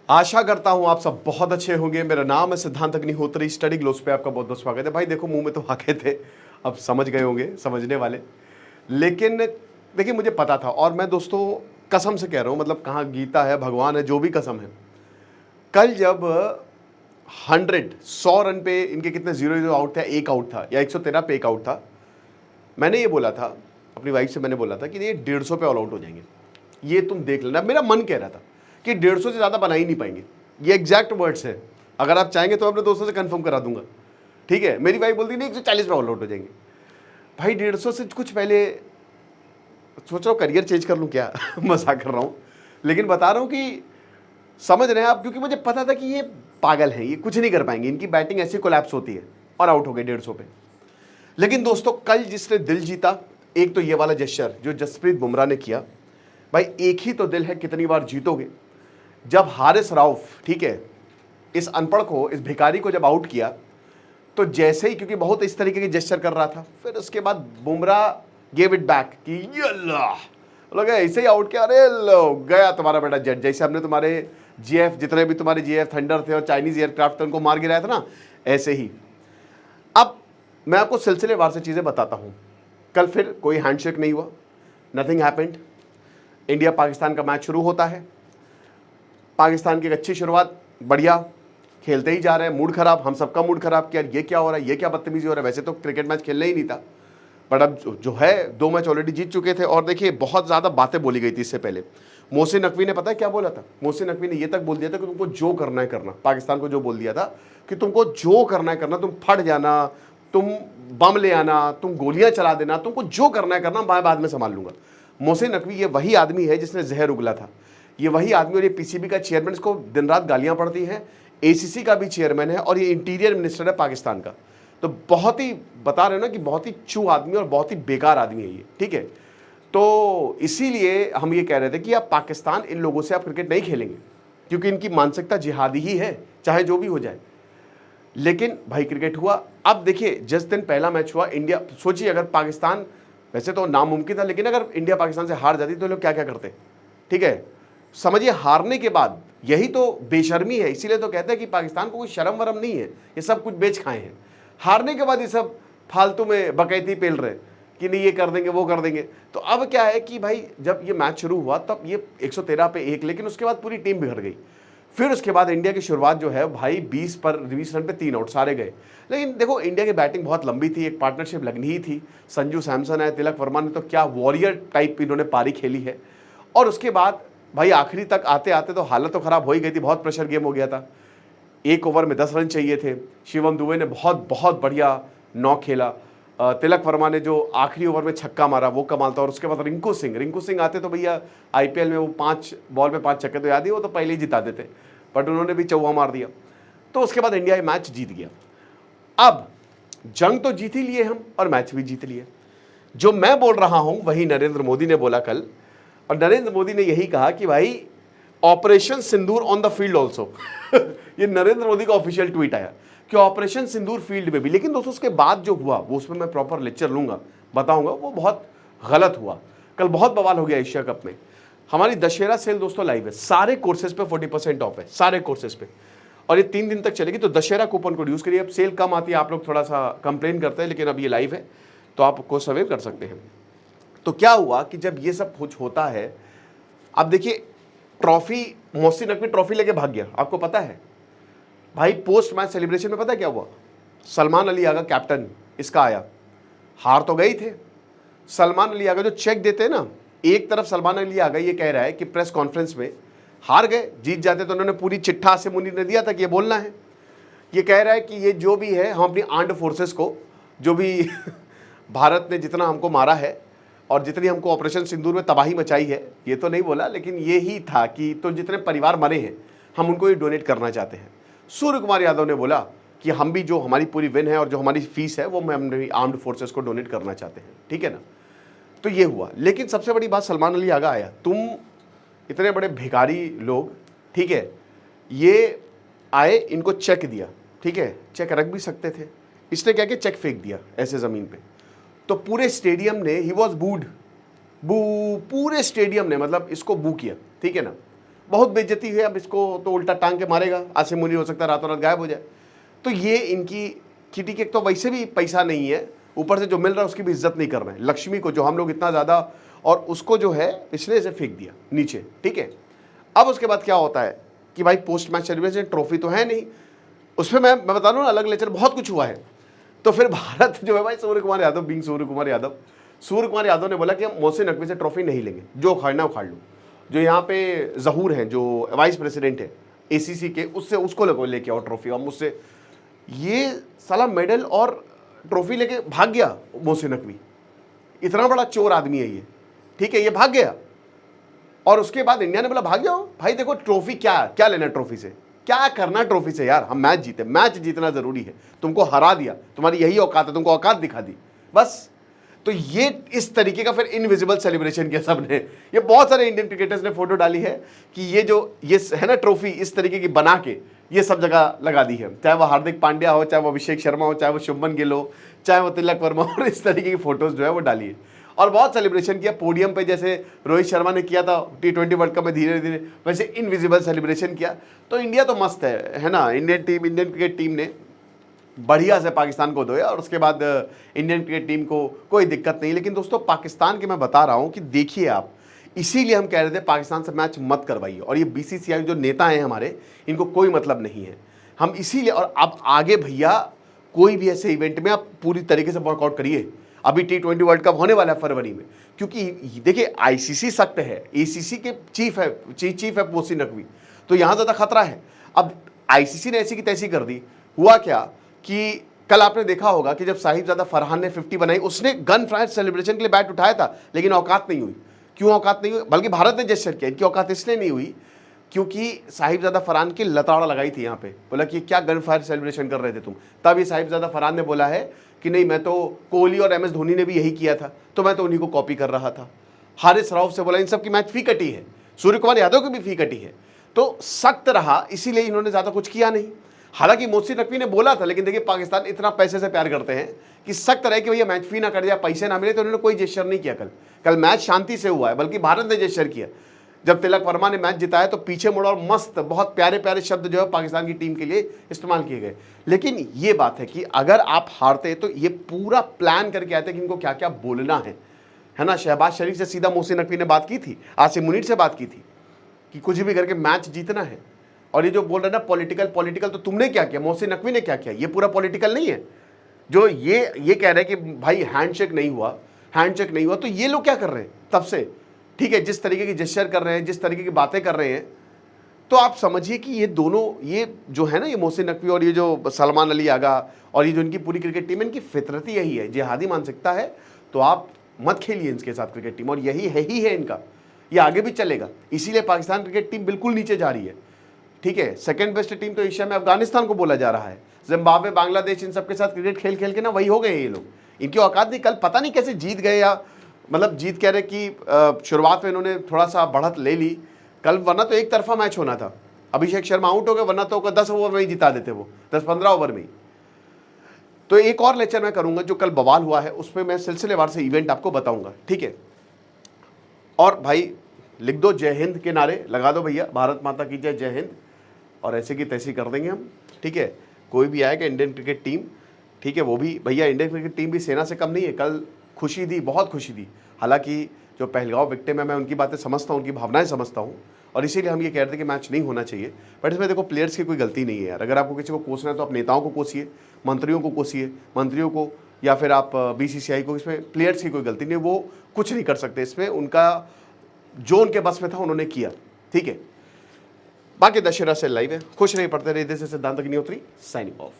आशा करता हूं आप सब बहुत अच्छे होंगे। मेरा नाम है सिद्धांत अग्निहोत्री। स्टडी ग्लोस पे आपका बहुत बहुत स्वागत है। भाई देखो, मुंह में तो आ गए थे, अब समझ गए होंगे समझने वाले। लेकिन देखिए, मुझे पता था, और मैं दोस्तों कसम से कह रहा हूं, मतलब कहाँ गीता है, भगवान है, जो भी कसम है, कल जब 100 रन पे इनके कितने 0-0 आउट थे, एक आउट था, या 113 पे एक आउट था, मैंने ये बोला था अपनी वाइफ से, मैंने बोला था कि ये 150 पे ऑल आउट हो जाएंगे, ये तुम देख लेना। मेरा मन कह रहा था कि 150 से ज़्यादा बना ही नहीं पाएंगे। ये एग्जैक्ट वर्ड्स है। अगर आप चाहेंगे तो अपने दोस्तों से कंफर्म करा दूंगा, ठीक है। मेरी वाइफ बोलती नहीं 140 पे ऑल आउट हो जाएंगे। भाई 150 से कुछ पहले सोच रहा हूँ करियर चेंज कर लूँ क्या मजाक कर रहा हूँ, लेकिन बता रहा हूँ कि समझ रहे हैं आप, क्योंकि मुझे पता था कि ये पागल है, ये कुछ नहीं कर पाएंगे, इनकी बैटिंग ऐसी कोलैप्स होती है, और आउट हो गए 150 पे। लेकिन दोस्तों कल जिसने दिल जीता, एक तो ये वाला जेस्चर जो जसप्रीत बुमराह ने किया। भाई एक ही तो दिल है, कितनी बार जीतोगे। जब हारिस राउफ, ठीक है, इस अनपढ़ को, इस भिखारी को जब आउट किया, तो जैसे ही, क्योंकि बहुत इस तरीके की जेस्चर कर रहा था, फिर उसके बाद बुमराह गेव इट बैक कि यल्ला लगा, ऐसे ही आउट किया, अरे लो गया तुम्हारा बेटा जेट। जैसे हमने तुम्हारे जीएफ, जितने भी तुम्हारे जीएफ थंडर थे और चाइनीज एयरक्राफ्ट थे, उनको मार गिराया था ना, ऐसे ही। अब मैं आपको सिलसिलेवार से चीज़ें बताता हूँ। कल फिर कोई हैंडशेक नहीं हुआ, नथिंग हैपेंड। इंडिया पाकिस्तान का मैच शुरू होता है। पाकिस्तान की एक अच्छी शुरुआत, बढ़िया खेलते ही जा रहे हैं, मूड खराब, हम सबका मूड खराब कि यार ये क्या हो रहा है, ये क्या बदतमीजी हो रहा है। वैसे तो क्रिकेट मैच खेलना ही नहीं था, बट अब जो है, 2 मैच ऑलरेडी जीत चुके थे। और देखिए बहुत ज़्यादा बातें बोली गई थी इससे पहले। मोहसिन नकवी ने, पता है क्या बोला था? मोहसिन नकवी ने ये तक बोल दिया था कि तुमको जो करना है करना। पाकिस्तान को जो बोल दिया था कि तुमको जो करना है करना, तुम फट जाना, तुम बम ले आना, तुम गोलियां चला देना, तुमको जो करना है करना, मैं बाद में संभाल लूंगा। मोहसिन नकवी ये वही आदमी है जिसने जहर उगला था, ये वही आदमी। और ये पीसीबी का चेयरमैन, इसको दिन रात गालियां पड़ती हैं। एसीसी का भी चेयरमैन है, और ये इंटीरियर मिनिस्टर है पाकिस्तान का। तो बहुत ही, बता रहे हो ना कि बहुत ही चू आदमी और बहुत ही बेकार आदमी है ये, ठीक है। तो इसीलिए हम ये कह रहे थे कि आप पाकिस्तान, इन लोगों से आप क्रिकेट नहीं खेलेंगे, क्योंकि इनकी मानसिकता जिहादी ही है, चाहे जो भी हो जाए। लेकिन भाई क्रिकेट हुआ। अब देखिए, जिस दिन पहला मैच हुआ, इंडिया, सोचिए अगर पाकिस्तान, वैसे तो नामुमकिन था, लेकिन अगर इंडिया पाकिस्तान से हार जाती तो लोग क्या क्या करते, ठीक है। समझिए, हारने के बाद यही तो बेशर्मी है। इसीलिए तो कहते हैं कि पाकिस्तान को कोई शर्म वरम नहीं है, ये सब कुछ बेच खाए हैं। हारने के बाद ये सब फालतू में बकैती पेल रहे कि नहीं ये कर देंगे वो कर देंगे। तो अब क्या है कि भाई जब ये मैच शुरू हुआ तब ये 113 पे 1, लेकिन उसके बाद पूरी टीम बिगड़ गई। फिर उसके बाद इंडिया की शुरुआत जो है भाई 20 रन पे 3 आउट, सारे गए। लेकिन देखो, इंडिया की बैटिंग बहुत लंबी थी, एक पार्टनरशिप लगनी ही थी। संजू सैमसन है, तिलक वर्मा ने तो क्या वॉरियर टाइप इन्होंने पारी खेली है। और उसके बाद भाई आखिरी तक आते आते तो हालत तो खराब हो ही गई थी, बहुत प्रेशर गेम हो गया था। 1 ओवर में 10 रन चाहिए थे। शिवम दुबे ने बहुत बहुत बढ़िया नॉक खेला। तिलक वर्मा ने जो आखिरी ओवर में छक्का मारा वो कमाल था। और उसके बाद रिंकू सिंह आते तो भैया आईपीएल में वो 5 बॉल में 5 छक्के तो याद ही, वो तो पहले ही जिता देते, बट उन्होंने भी चौवा मार दिया। तो उसके बाद इंडिया ये मैच जीत गया। अब जंग तो जीत ही लिए हम, और मैच भी जीत लिए। जो मैं बोल रहा हूं वही नरेंद्र मोदी ने बोला कल, और नरेंद्र मोदी ने यही कहा कि भाई operation Sindoor on the field also ये नरेंद्र मोदी का ऑफिशियल ट्वीट आया कि ऑपरेशन सिंदूर फील्ड में भी। लेकिन दोस्तों उसके बाद जो हुआ वो, उसमें मैं प्रॉपर लेक्चर लूंगा, बताऊंगा, वो बहुत गलत हुआ। कल बहुत बवाल हो गया एशिया कप में। हमारी दशहरा सेल दोस्तों लाइव है, सारे कोर्सेज पे 40% ऑफ है, सारे कोर्सेज पे, और ये 3 दिन तक चलेगी। तो दशहरा कूपन कोड यूज करिए। अब सेल कम आती है, आप लोग थोड़ा सा कंप्लेन करते हैं, लेकिन अब ये लाइव है तो आप कोर्स अवेल कर सकते हैं। तो क्या हुआ कि जब ये सब कुछ होता है, अब देखिए ट्रॉफी, मोहसिन नकवी ट्रॉफी लेके भाग गया, आपको पता है भाई। पोस्ट मैच सेलिब्रेशन में पता क्या हुआ? सलमान अली आगा कैप्टन इसका आया, हार तो गई थे। सलमान अली आगा जो चेक देते हैं ना, एक तरफ सलमान अली आगा ये कह रहा है कि प्रेस कॉन्फ्रेंस में हार गए, जीत जाते तो उन्होंने पूरी चिट्ठा से मुनीर ने दिया था कि ये बोलना है। ये कह रहा है कि ये जो भी है, हम अपनी आर्म्ड फोर्सेस को, जो भी भारत ने जितना हमको मारा है और जितनी हमको ऑपरेशन सिंदूर में तबाही मचाई है, ये तो नहीं बोला, लेकिन ये ही था कि तो जितने परिवार मरे हैं हम उनको ये डोनेट करना चाहते हैं। सूर्य कुमार यादव ने बोला कि हम भी, जो हमारी पूरी विन है और जो हमारी फीस है, वो हम अपनी आर्म्ड फोर्सेस को डोनेट करना चाहते हैं, ठीक है ना। तो ये हुआ। लेकिन सबसे बड़ी बात, सलमान अली आगा आया। तुम इतने बड़े भिखारी लोग, ठीक है, ये आए, इनको चेक दिया, ठीक है, चेक रख भी सकते थे, इसने क्या कि चेक फेंक दिया ऐसे ज़मीन पे। तो पूरे स्टेडियम ने, ही वॉज बूड, बू, पूरे स्टेडियम ने मतलब इसको बू किया, ठीक है ना। बहुत बेइज्जती है, अब इसको तो उल्टा टांग के मारेगा, आसिम मुनीर हो सकता है रातों रात गायब हो जाए। तो ये इनकी किटी के, एक तो वैसे भी पैसा नहीं है, ऊपर से जो मिल रहा है उसकी भी इज्जत नहीं कर रहे हैं। लक्ष्मी को जो हम लोग इतना ज़्यादा, और उसको जो है इसने से फेंक दिया नीचे, ठीक है। अब उसके बाद क्या होता है कि भाई पोस्ट मैच सेलिब्रेशन, ट्रॉफी तो है नहीं उसमें, मैं बता रहा हूँ अलग लेक्चर, बहुत कुछ हुआ है। तो फिर भारत जो है भाई, सूर्य कुमार यादव बिंग सूर्य कुमार यादव ने बोला कि हम मोहसिन नकवी से ट्रॉफी नहीं लेंगे, जो उखाड़ना उखाड़ लो। जो यहाँ पे जहूर हैं, जो वाइस प्रेसिडेंट है ACC के, उससे उसको लेके आओ ट्रॉफी, और मुझसे ये साला मेडल और ट्रॉफी लेके भाग गया मोहसिन नकवी। इतना बड़ा चोर आदमी है ये, ठीक है, ये भाग गया। और उसके बाद इंडिया ने बोला भाग जाओ भाई, देखो ट्रॉफी क्या लेना ट्रॉफी से, क्या करना ट्रॉफी से यार, हम मैच जीते, मैच जीतना जरूरी है, तुमको हरा दिया, तुम्हारी यही औकात है, तुमको औकात दिखा दी बस। तो ये इस तरीके का फिर इनविजिबल सेलिब्रेशन किया सबने। ये बहुत सारे इंडियन क्रिकेटर्स ने फोटो डाली है कि ये है ना ट्रॉफी इस तरीके की बना के ये सब जगह लगा दी है, चाहे वो हार्दिक पांड्या हो, चाहे वो अभिषेक शर्मा हो, चाहे वो शुभमन गिल हो, चाहे वो तिलक वर्मा हो, और इस तरीके की फोटोज जो है वो डाली है। और बहुत सेलिब्रेशन किया पोडियम पे, जैसे रोहित शर्मा ने किया था T20 वर्ल्ड कप में धीरे धीरे, वैसे इनविजिबल सेलिब्रेशन किया। तो इंडिया तो मस्त है ना, इंडियन क्रिकेट टीम ने बढ़िया से पाकिस्तान को धोया, और उसके बाद इंडियन क्रिकेट टीम को कोई दिक्कत नहीं। लेकिन दोस्तों पाकिस्तान के मैं बता रहा हूं कि देखिए आप, इसीलिए हम कह रहे थे पाकिस्तान से मैच मत करवाइए, और ये BCCI जो नेता हैं हमारे, इनको कोई मतलब नहीं है, हम इसीलिए। और अब आगे भैया कोई भी ऐसे इवेंट में आप पूरी तरीके से वर्कआउट करिए। अभी T20 वर्ल्ड कप होने वाला है फरवरी में, क्योंकि देखिए ICC सख्त है, ACC के चीफ है मोहसिन नकवी, तो यहां ज्यादा खतरा है। अब ICC ने ऐसी की तैसी कर दी। हुआ क्या कि कल आपने देखा होगा कि जब साहिबजादा फरहान ने 50 बनाई, उसने गन फायर सेलिब्रेशन के लिए बैट उठाया था, लेकिन औकात नहीं हुई। क्यों औकात नहीं हुई? बल्कि भारत ने जेस्चर किया, इनकी औकात इसलिए नहीं हुई क्योंकि साहिबजादा फरहान की लताड़ा लगाई थी यहाँ पे, बोला कि क्या गन फायर सेलिब्रेशन कर रहे थे तुम। तब ये साहिबजादा फरहान ने बोला है कि नहीं, मैं तो, कोहली और MS धोनी ने भी यही किया था, तो मैं तो उन्हीं को कॉपी कर रहा था। हारिस राउफ से बोला इन सब की मैच फी कटी है, सूर्य कुमार यादव की भी फी कटी है। तो सख्त रहा, इसीलिए इन्होंने ज्यादा कुछ किया नहीं। हालांकि मोहसिन नकवी ने बोला था, लेकिन देखिए पाकिस्तान इतना पैसे से प्यार करते हैं कि सख्त रहे कि भैया मैच फी ना कट जाए, पैसे ना मिले, तो उन्होंने कोई जेस्चर नहीं किया। कल मैच शांति से हुआ है, बल्कि भारत ने जेस्चर किया। जब तिलक वर्मा ने मैच जिताया तो पीछे मुड़ा, और मस्त बहुत प्यारे प्यारे शब्द जो है पाकिस्तान की टीम के लिए इस्तेमाल किए गए। लेकिन ये बात है कि अगर आप हारते तो ये पूरा प्लान करके आते कि इनको क्या क्या बोलना है ना। शहबाज शरीफ से सीधा मोहसिन नकवी ने बात की थी, आसिम मुनीर से बात की थी कि कुछ भी करके मैच जीतना है। और ये जो बोल रहे ना पॉलिटिकल, तो तुमने क्या किया, मोहसिन नकवी ने क्या किया? ये पूरा पॉलिटिकल नहीं है। जो ये कह रहे हैं कि भाई हैंडशेक नहीं हुआ, तो ये लोग क्या कर रहे हैं तब से, ठीक है, जिस तरीके की जेस्चर कर रहे हैं, जिस तरीके की बातें कर रहे हैं, तो आप समझिए कि ये दोनों, ये जो है ना, ये मोहसिन नकवी और ये जो सलमान अली आगा और ये जो इनकी पूरी क्रिकेट टीम है, इनकी फितरत ही यही है, जिहादी मानसिकता है। तो आप मत खेलिए इनके साथ क्रिकेट टीम, और यही है इनका, ये आगे भी चलेगा। इसीलिए पाकिस्तान क्रिकेट टीम बिल्कुल नीचे जा रही है, ठीक है। सेकंड बेस्ट टीम तो एशिया में अफगानिस्तान को बोला जा रहा है। जिम्बाब्वे, बांग्लादेश, इन सबके साथ क्रिकेट खेल के ना वही हो गए ये लोग, इनकी औकात नहीं। कल पता नहीं कैसे जीत गए, या मतलब जीत कह रहे कि शुरुआत में इन्होंने थोड़ा सा बढ़त ले ली कल, वरना तो एक तरफा मैच होना था। अभिषेक शर्मा आउट हो गए, वरना तो 10 ओवर में ही जिता देते वो, 10-15 ओवर में ही। तो एक और लेक्चर मैं करूंगा जो कल बवाल हुआ है, उसमें मैं सिलसिलेवार से इवेंट आपको बताऊंगा, ठीक है। और भाई लिख दो जय हिंद के नारे लगा दो भैया, भारत माता की जय, जय हिंद, और ऐसे की तैसी कर देंगे हम, ठीक है। कोई भी आएगा इंडियन क्रिकेट टीम, ठीक है, वो भी भैया, इंडियन क्रिकेट टीम भी सेना से कम नहीं है। कल खुशी दी, बहुत खुशी दी। हालांकि जो पहलगांव विक्टिम है, मैं उनकी बातें समझता हूँ, उनकी भावनाएं समझता हूँ, और इसीलिए हम ये कह रहे थे कि मैच नहीं होना चाहिए। बट इसमें देखो प्लेयर्स की कोई गलती नहीं है यार। अगर आपको किसी को कोसना है तो आप नेताओं को कोसिए, मंत्रियों को कोसिए, मंत्रियों को, या फिर आप BCCI को। इसमें प्लेयर्स की कोई गलती नहीं, वो कुछ नहीं कर सकते इसमें, उनका जो उनके बस में था उन्होंने किया, ठीक है। बाकी दशहरा से लाइव है, खुश नहीं पड़ते रहे। सिद्धांत अग्निहोत्री साइनिंग ऑफ।